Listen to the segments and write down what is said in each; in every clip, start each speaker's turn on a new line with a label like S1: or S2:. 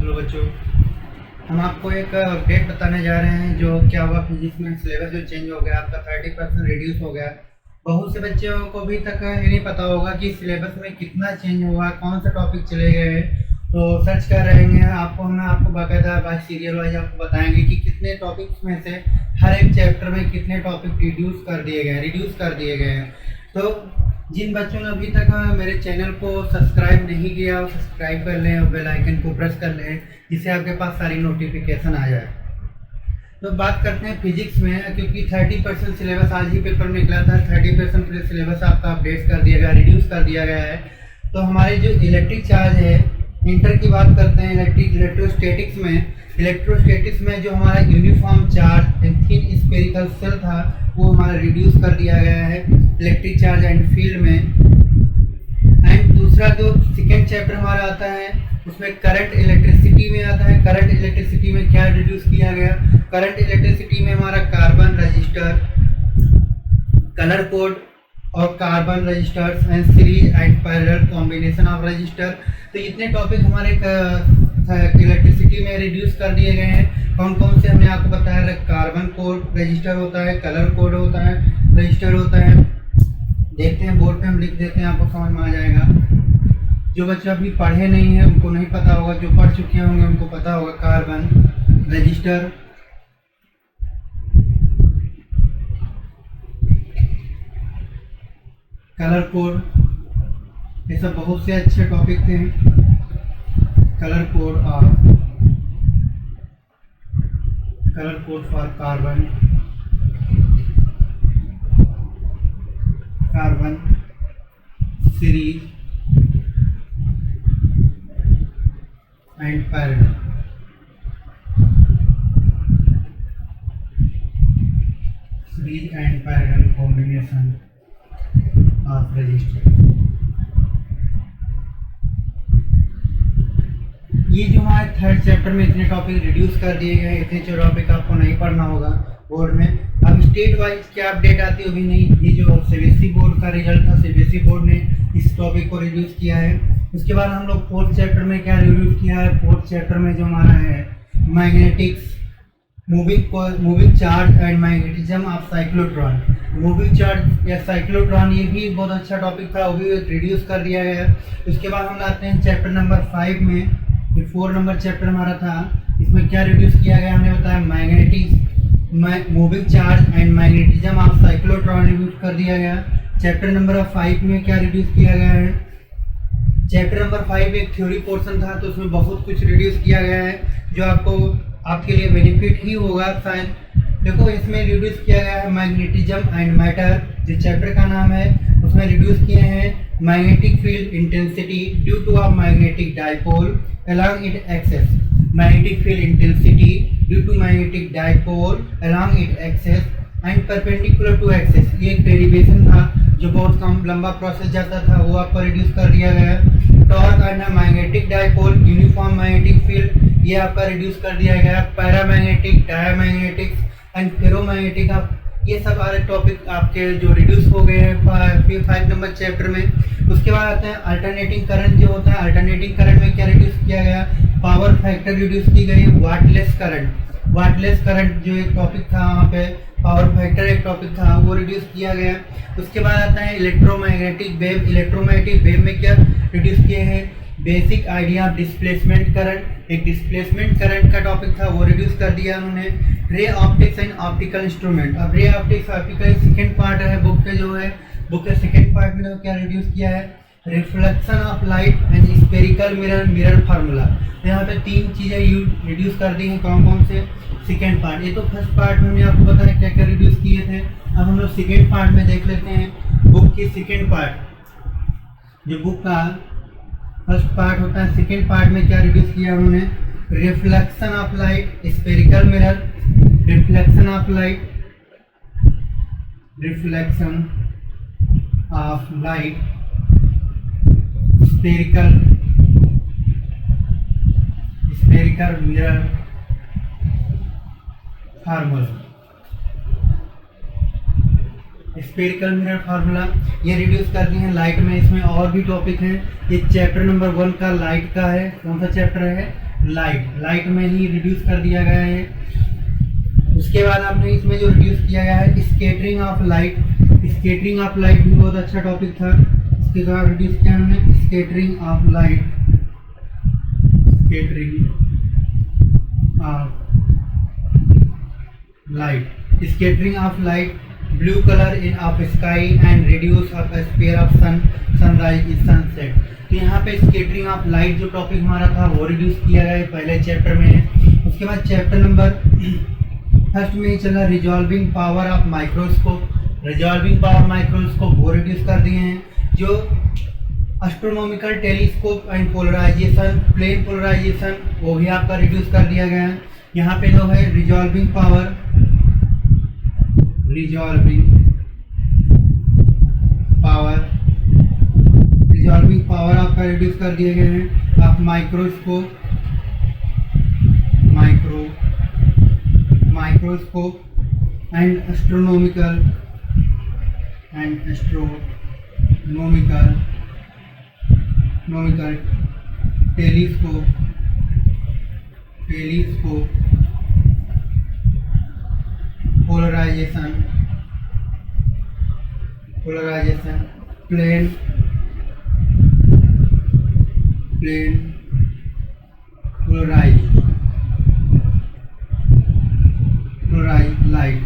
S1: Hello बच्चों, हम आपको एक अपडेट बताने जा रहे हैं। जो क्या हुआ फिजिक्स में सिलेबस जो चेंज हो गया, आपका 30% रिड्यूस हो गया। बहुत से बच्चों को अभी तक ये नहीं पता होगा कि सिलेबस में कितना चेंज हुआ, कौन सा टॉपिक चले गए हैं। तो सर्च कर रहेंगे हम आपको बाकायदा बाय सीरियल वाइज आपको बताएंगे कि कितने टॉपिक्स में से हर एक चैप्टर में कितने टॉपिक रिड्यूस कर दिए गए हैं। तो जिन बच्चों ने अभी तक मेरे चैनल को सब्सक्राइब नहीं किया वो सब्सक्राइब कर लें और बेल आइकन को प्रेस कर लें, जिससे आपके पास सारी नोटिफिकेशन आ जाए। तो बात करते हैं फिजिक्स में, क्योंकि 30% सिलेबस आज ही पेपर में निकला था। 30% सिलेबस आपका अपडेट कर दिया गया, रिड्यूस कर दिया गया है। तो हमारे जो इलेक्ट्रिक चार्ज है, इंटर की बात करते हैं इलेक्ट्रोस्टैटिक्स में जो हमारा uniform charge and thin spherical shell था वो हमारा रिड्यूस कर दिया गया है इलेक्ट्रिक चार्ज एंड फील्ड में। एंड दूसरा जो सेकेंड चैप्टर हमारा आता है उसमें करंट इलेक्ट्रिसिटी में आता है। करंट इलेक्ट्रिसिटी में क्या रिड्यूस किया गया? करंट इलेक्ट्रिसिटी में हमारा कार्बन रजिस्टर, कलर कोड और carbon resistors and series and parallel combination of resistor. तो इतने टॉपिक हमारे इलेक्ट्रिसिटी में रिड्यूस कर दिए गए हैं। कौन कौन से हमने आपको बताया? कार्बन कोड रजिस्टर होता है, कलर कोड होता है, रजिस्टर होता है। देखते हैं बोर्ड पे हम लिख देते हैं, आपको समझ में आ जाएगा। जो बच्चे अभी पढ़े नहीं है उनको नहीं पता होगा, जो पढ़ चुके होंगे उनको पता होगा। कार्बन रजिस्टर, कलर कोड, ये सब बहुत से अच्छे टॉपिक थे। Colour code for carbon series and parallel combination of register. ये जो हमारे थर्ड चैप्टर में इतने टॉपिक रिड्यूस कर दिए गए, इतने जो टॉपिक आपको नहीं पढ़ना होगा बोर्ड में। अब स्टेट वाइज क्या अपडेट आती है अभी नहीं। ये जो सीबीएसई बोर्ड का रिजल्ट था, सीबीएसई बोर्ड ने इस टॉपिक को रिड्यूस किया है। उसके बाद हम लोग फोर्थ चैप्टर में क्या रिड्यूस किया है? फोर्थ चैप्टर में जो हमारा है magnetics, moving charge and magnetism of cyclotron. Moving charge या साइक्लोट्रॉन ये भी बहुत अच्छा टॉपिक था, वो भी रिड्यूस कर दिया गया है। उसके बाद हम आते हैं चैप्टर नंबर 5 में। फिर 4 नंबर चैप्टर हमारा था, इसमें क्या रिड्यूस किया गया हमने बताया, moving charge and magnetism of cyclotron reduce कर दिया गया। चैप्टर नंबर 5 में क्या रिड्यूस किया गया है? चैप्टर नंबर 5 एक थ्योरी पोर्शन था, तो उसमें बहुत कुछ रिड्यूस किया गया है जो आपके लिए बेनिफिट ही होगा शायद। देखो इसमें रिड्यूस किया गया है मैग्नेटिज्म एंड मैटर, जो चैप्टर का नाम है। उसमें रिड्यूस किए हैं magnetic field intensity due to a magnetic dipole along its axis, magnetic field intensity due to magnetic dipole along its axis and perpendicular to axis। ये एक डेरिवेशन था जो बहुत कम लंबा प्रोसेस जाता था, वो आपको रिड्यूस कर दिया गया। Torque and magnetic dipole, uniform magnetic field, ये आपका रिड्यूस कर दिया गया। पैरामैग्नेटिक, डायमैग्नेटिक्स एंड फेरोमैग्नेटिक, ये सब सारे टॉपिक आपके जो रिड्यूस हो गए हैं 5 नंबर चैप्टर में। उसके बाद आते हैं अल्टरनेटिंग करंट जो होता है। अल्टरनेटिंग करंट में क्या रिड्यूस किया गया? पावर फैक्टर रिड्यूस की गई। वाटलेस करंट जो एक टॉपिक था, वहाँ पे पावर फैक्टर एक टॉपिक था, वो रिड्यूस किया गया। उसके बाद आता है इलेक्ट्रोमैग्नेटिक वेव में क्या रिड्यूस किए हैं? Basic idea of displacement current, एक डिस्प्लेसमेंट करंट का टॉपिक था, वो रिड्यूस कर दिया उन्होंने। Ray optics and optical instrument, अब ray optics optical second part है बुक के, जो है बुक के सेकेंड पार्ट में क्या रिड्यूस किया है? Reflection of light and spherical mirror formula. यहाँ पे 3 चीज़ें रिड्यूस कर दी हैं। कौन कौन से? Second part. ये तो फर्स्ट पार्ट में हमने आपको बताया क्या क्या रिड्यूस किए थे। अब हम लोग सेकेंड पार्ट में देख लेते हैं। बुक की सेकेंड पार्ट, जो बुक का फर्स्ट पार्ट होता है, सेकेंड पार्ट में क्या रिड्यूस किया उन्होंने? Reflection of light, spherical mirror, reflection of light spherical mirror formula. Spherical mirror formula ये रिड्यूस कर दी है लाइट में। इसमें और भी टॉपिक हैं। ये चैप्टर नंबर 1 का लाइट का है। कौन सा चैप्टर है? लाइट में ही रिड्यूस कर दिया गया है। उसके बाद आपने इसमें जो रिड्यूस किया गया है स्कैटरिंग ऑफ लाइट भी बहुत अच्छा टॉपिक था। इसके बाद रिड्यूस किया हमने scattering of light blue colour in of sky and reduce of sphere of sunrise is sunset. तो यहाँ पे स्कैटरिंग ऑफ लाइट जो टॉपिक हमारा था वो रिड्यूस किया गया है पहले चैप्टर में। उसके बाद चैप्टर नंबर फर्स्ट में ही चला रिजॉल्विंग पावर ऑफ माइक्रोस्कोप वो रिड्यूस कर दिए हैं। जो astronomical telescope and polarization plane polarization वो भी आपका रिड्यूस कर दिया गया है। यहाँ पे जो है रिजॉल्विंग पावर आपका रिड्यूस कर दिए गए हैं। आप microscope and astronomical telescope polarization plane polarized light,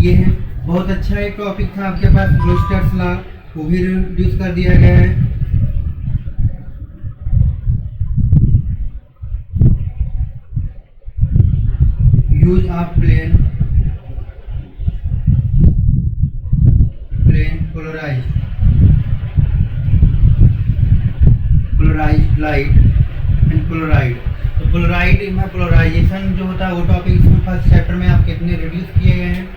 S1: ये है बहुत अच्छा एक टॉपिक था आपके पास। ब्रूस्टर्स लॉ वो भी रिड्यूस कर दिया गया है। Use of plane polarized light and polaroid. तो पोलराइजेशन जो होता है वो टॉपिक इसमें फर्स्ट चैप्टर में आप कितने रिड्यूस किए गए हैं।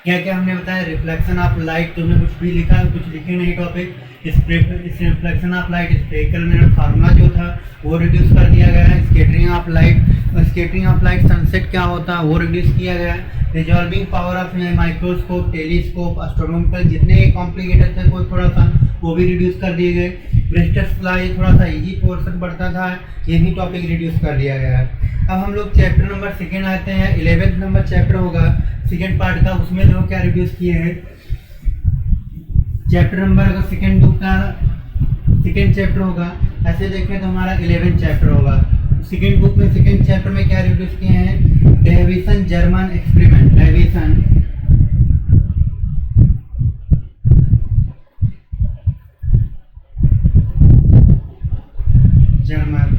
S1: क्या हमने बताया रिफ्लेक्शन ऑफ लाइट, तुमने कुछ भी लिखा है कुछ लिखे नहीं टॉपिक। इस reflection of light spectral mirror formula जो था वो रिड्यूस कर दिया गया है। स्कैटरिंग ऑफ लाइट सनसेट क्या होता है वो रिड्यूस किया गया है। Resolving power of microscope telescope astronomical जितने कॉम्प्लिकेटेड थे वो थोड़ा सा वो भी रिड्यूस कर दिए गए। ब्रेस्टर्स लॉ ये थोड़ा सा इजी पोर्शन पड़ता था, ये भी टॉपिक रिड्यूस कर दिया गया है। अब हम लोग चैप्टर नंबर 2 आते हैं। 11th नंबर चैप्टर होगा सेकेंड पार्ट का, उसमें लोग क्या रिड्यूस किए हैं। चैप्टर नंबर अगर सेकेंड बुक का सेकेंड चैप्टर होगा, ऐसे देखें तो हमारा 11th चैप्टर होगा। सेकेंड बुक में सेकेंड चैप्टर में क्या रिड्यूस किए हैं, Davisson Germer experiment, Germer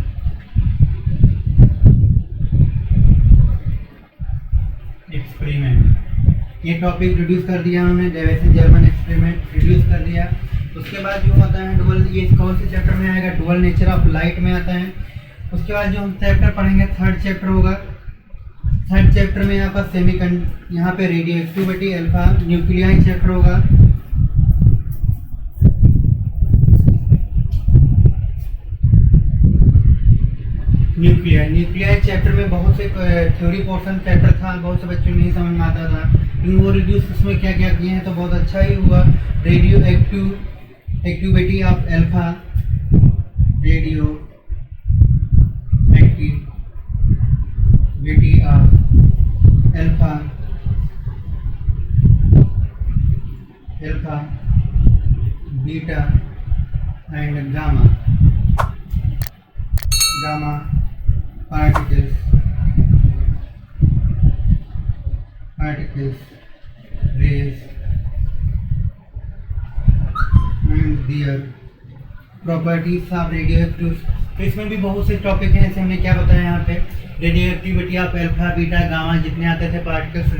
S1: experiment, ये टॉपिक रिड्यूस कर दिया हमने। डेविसन जर्मन एक्सपेरिमेंट रिड्यूस कर दिया। उसके बाद जो होता है डुअल, ये कौन से चैप्टर में आएगा, डुअल नेचर ऑफ लाइट में आता है। उसके बाद जो हम चैप्टर पढ़ेंगे थर्ड चैप्टर होगा। थर्ड चैप्टर में यहाँ पर यहाँ पे radio activity alpha nuclei chapter होगा। न्यूक्लियाई चैप्टर में बहुत से थ्योरी पोर्शन चैप्टर था, बहुत से बच्चों नहीं समझ में आता था, लेकिन वो रिड्यूस उसमें क्या क्या किए हैं तो बहुत अच्छा ही हुआ। Radio activity of alpha, radio activity of alpha beta and gamma particles rays and their properties of radioactive। तो इसमें भी बहुत से टॉपिक हैं, जैसे हमने क्या बताया यहाँ पे radioactivity of alpha beta gamma जितने आते थे particles,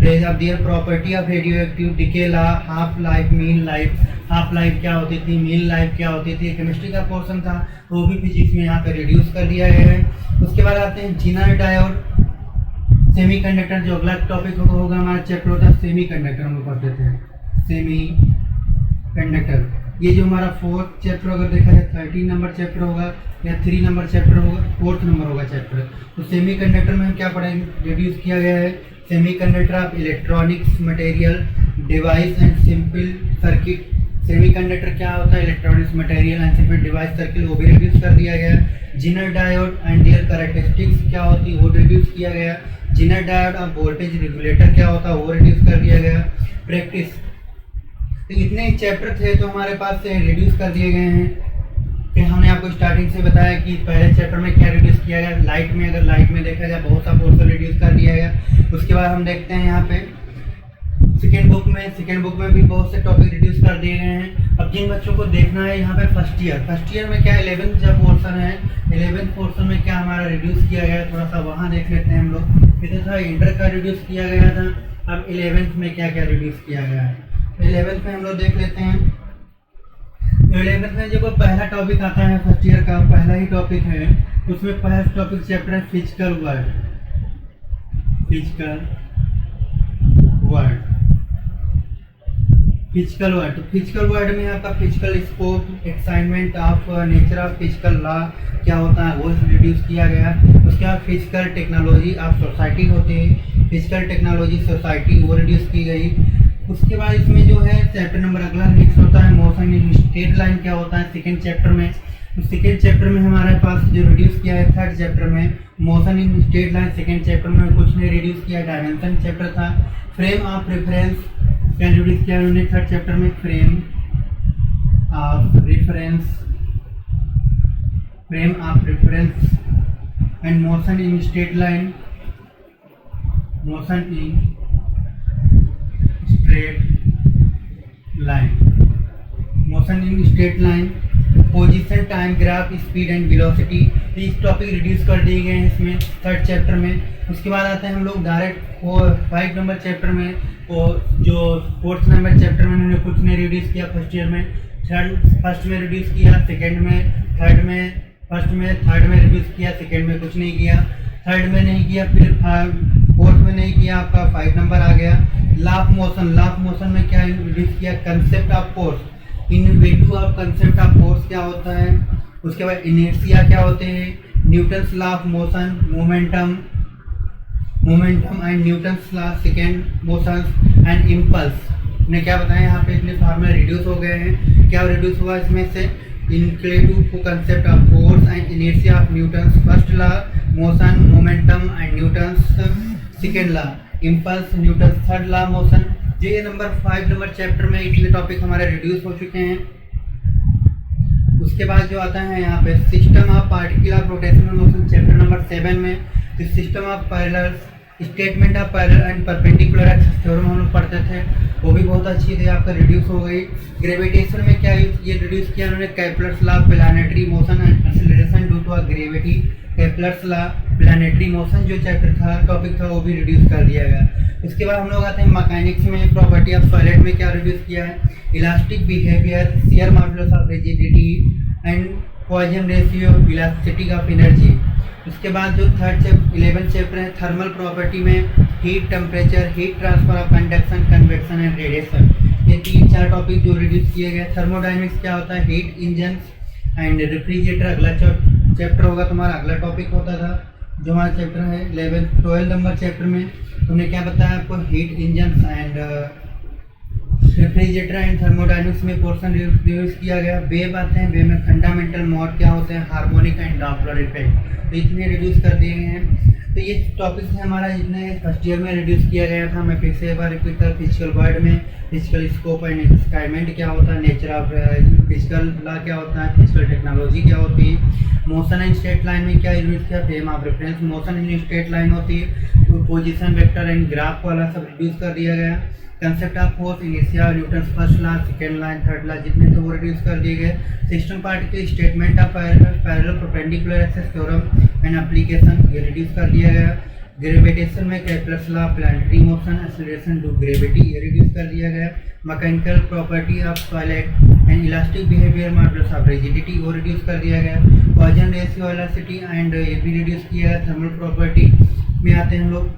S1: rays of their property of radioactive, decay law, half life, mean life, half life क्या होती थी, मीन लाइफ क्या होती थी, केमिस्ट्री का पोर्शन था वो भी फिजिक्स में यहाँ पे रिड्यूस कर दिया गया है। उसके बाद आते हैं जिनर डायोड सेमीकंडक्टर, जो अगला टॉपिक होगा हमारा चैप्टर होता है सेमीकंडक्टर, हम लोग पढ़ते थे सेमीकंडक्टर। ये जो हमारा फोर्थ चैप्टर अगर देखा जाए 13 नंबर चैप्टर होगा या 3 नंबर चैप्टर होगा, 4th नंबर होगा चैप्टर। तो सेमीकंडक्टर में हम क्या पढ़ेंगे, रिड्यूस किया गया है semiconductor of electronics material device and simple semiconductor क्या होता है, electronics material and device circle, वो भी रिड्यूस कर दिया गया। Zener diode and there characteristics क्या होती है वो रिड्यूस किया गया। जिनर डायोड और वोल्टेज रेगुलेटर क्या होता है वो रिड्यूस कर दिया गया। प्रैक्टिस, तो इतने चैप्टर थे तो हमारे पास से रिड्यूस कर दिए गए हैं। फिर हमने आपको स्टार्टिंग से बताया कि पहले चैप्टर में क्या रिड्यूस किया गया। लाइट में, अगर लाइट में देखा जाए बहुत सा पोर्शन रिड्यूस कर दिया गया। उसके बाद हम देखते हैं यहाँ पे सेकेंड बुक में भी बहुत से टॉपिक रिड्यूस कर दिए गए हैं। अब जिन बच्चों को देखना है यहाँ पे फर्स्ट ईयर में क्या 11th जब पोर्शन है, 11th पोर्शन में क्या हमारा रिड्यूस किया गया है, थोड़ा सा वहाँ देख लेते हैं हम लोग। फिर था इंटर का रिड्यूस किया गया था। अब 11th में क्या क्या रिड्यूस किया गया है, 11th में हम लोग देख लेते हैं। 11th में जो पहला टॉपिक आता है फर्स्ट ईयर का, पहला ही टॉपिक है, उसमें पहला टॉपिक चैप्टर है फिजिकल वर्ड। तो फिजिकल वर्ड में आपका physical scope, excitement of nature of physical law क्या होता है वो रिड्यूस किया गया। उसके बाद फिजिकल टेक्नोलॉजी ऑफ सोसाइटी होती है, फिजिकल टेक्नोलॉजी सोसाइटी वो रिड्यूस की गई। उसके बाद इसमें जो है चैप्टर नंबर अगला नेक्स्ट होता है मोशन इन स्ट्रेट लाइन क्या होता है सेकेंड चैप्टर में। सेकेंड चैप्टर में हमारे पास जो रिड्यूस किया है थर्ड चैप्टर में motion in straight line, second chapter में कुछ ने रिड्यूस किया, डायमेंशन चैप्टर था। फ्रेम ऑफ रेफरेंस क्या रिड्यूस किया उन्होंने थर्ड चैप्टर में, frame of reference and motion in straight line, motion in straight line, position, time graph, speed and velocity, इस टॉपिक रिड्यूस कर दिए गए हैं इसमें थर्ड चैप्टर में। उसके बाद आते हैं हम लोग डायरेक्ट 5 नंबर चैप्टर में, और जो 4th नंबर चैप्टर में उन्होंने कुछ ने रिड्यूस किया फर्स्ट ईयर में। फर्स्ट में रिड्यूस किया, सेकेंड में, थर्ड में रिड्यूस किया, सेकेंड में कुछ नहीं किया, थर्ड में नहीं किया, फिर 4th में नहीं किया, आपका 5 नंबर आ गया। लॉ ऑफ मोशन में क्या रिड्यूस किया, concept of force, in value of concept of force क्या होता है। उसके बाद इनर्शिया क्या होते हैं, Newton's law of motion, momentum and Newton's law second motion and impulse ने क्या बताया। यहाँ पे इतने फार्मूले रिड्यूस हो गए हैं। क्या रिड्यूस हुआ इसमें से, including concept of force and inertia of Newton's first law, motion, momentum and Newton's second law, impulse Newton's third law motion. ये नंबर 5 नंबर चैप्टर में इतने टॉपिक हमारे रिड्यूस हो चुके हैं। उसके बाद जो आता है यहाँ पे system of particular rotational motion chapter number 7 में, system of parallel, statement of parallel and perpendicular axis theorem हम लोग पढ़ते थे, वो भी बहुत अच्छी थी, आपका रिड्यूस हो गई। ग्रेविटेशन में क्या ये रिड्यूस किया उन्होंने, Kepler's law, planetary motion and acceleration due to gravity, Kepler's law, planetary motion जो चैप्टर था टॉपिक था वो भी रिड्यूस कर दिया गया। उसके बाद हम लोग आते हैं मैकेनिक्स में, प्रॉपर्टी ऑफ सॉलिड में क्या रिड्यूस किया है, elastic behaviour, shear modulus of rigidity and Poisson ratio, elasticity of energy. उसके बाद जो 11th चैप्टर है थर्मल प्रॉपर्टी में heat, temperature, heat transfer of conduction, convection and radiation, ये 3-4 टॉपिक जो रिड्यूस किए गए। थर्मोडायनेमिक्स क्या होता है, हीट इंजन एंड रेफ्रिजरेटर अगला चैप्टर होगा, तुम्हारा अगला टॉपिक होता था जो हमारा चैप्टर है 12 नंबर चैप्टर में। तुमने क्या बताया आपको, heat engine and refrigerator and thermodynamics में पोर्शन रिड्यूस किया गया। वेव आते हैं, वेव में फंडामेंटल मोड क्या होते हैं, हार्मोनिक एंड डॉपलर इफेक्ट, तो इतने रिड्यूस कर दिए गए हैं। तो ये टॉपिक है हमारा जितने फर्स्ट ईयर में रिड्यूस किया गया था। मैं फिर से एक बार रिपीट कर, फिजिकल वर्ड में फिजिकल स्कोप एंड एक्सपेरिमेंट क्या होता है, नेचर ऑफ फिजिकल लॉ क्या होता है, फिजिकल टेक्नोलॉजी क्या होती है, मोशन एंड स्ट्रेट लाइन में क्या यूज किया, frame of reference, motion in straight line होती है, तो पोजीशन वेक्टर एंड ग्राफ वाला सब रिड्यूस कर दिया गया। कंसेप्ट ऑफ फोर्स, इनिशिया, Newton's first law, second law, third law जितने थे वो रिड्यूस कर दिए गए। System particle, statement of parallel perpendicular axis theorem and application ये रिड्यूस कर दिया गया। ग्रेविटेशन में Kepler's law, planetary motion, acceleration due gravity ये रिड्यूस कर दिया गया। Mechanical property of solid and elastic behaviour modulus of rigidity वो रिड्यूस कर दिया गया। पॉइजन रेशियो, इलास्टिसिटी एंड ये भी रिड्यूस किया गया। थर्मल प्रॉपर्टी में आते हैं हम लोग,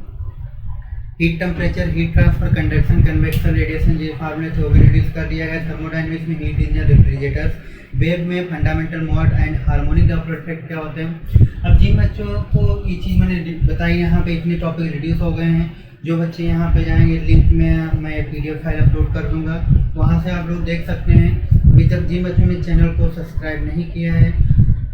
S1: heat temperature, heat transfer, conduction, convection, radiation जो फार्मूले थे वो भी रिड्यूस कर दिया गया। थर्मोडायनेमिक्स में हीट इंजन, रेफ्रिजरेटर्स, वेब में fundamental mode and harmonic Doppler effect क्या होते हैं। अब जिन बच्चों को ये चीज़ मैंने बताई यहाँ पे इतने टॉपिक रिड्यूस हो गए हैं। जो बच्चे यहाँ पे जाएंगे लिंक में मैं PDF फाइल अपलोड कर दूंगा, वहाँ से आप लोग देख सकते हैं। अभी तक जिन बच्चों ने चैनल को सब्सक्राइब नहीं किया है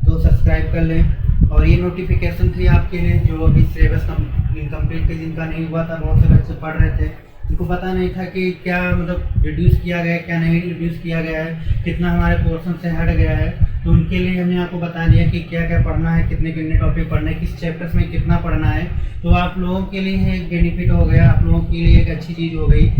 S1: तो सब्सक्राइब कर लें। और ये नोटिफिकेशन थी आपके लिए जो अभी सिलेबस इनकम्प्लीट के जिनका नहीं हुआ था, बहुत से बच्चे पढ़ रहे थे, उनको पता नहीं था कि क्या मतलब रिड्यूस किया गया है, क्या नहीं रिड्यूस किया गया है, कितना हमारे पोर्शन से हट गया है। तो उनके लिए हमने आपको बता दिया कि क्या क्या पढ़ना है, कितने कितने टॉपिक पढ़ना है, किस चैप्टर्स में कितना पढ़ना है। तो आप लोगों के लिए एक बेनिफिट हो गया, आप लोगों के लिए एक अच्छी चीज़ हो गई।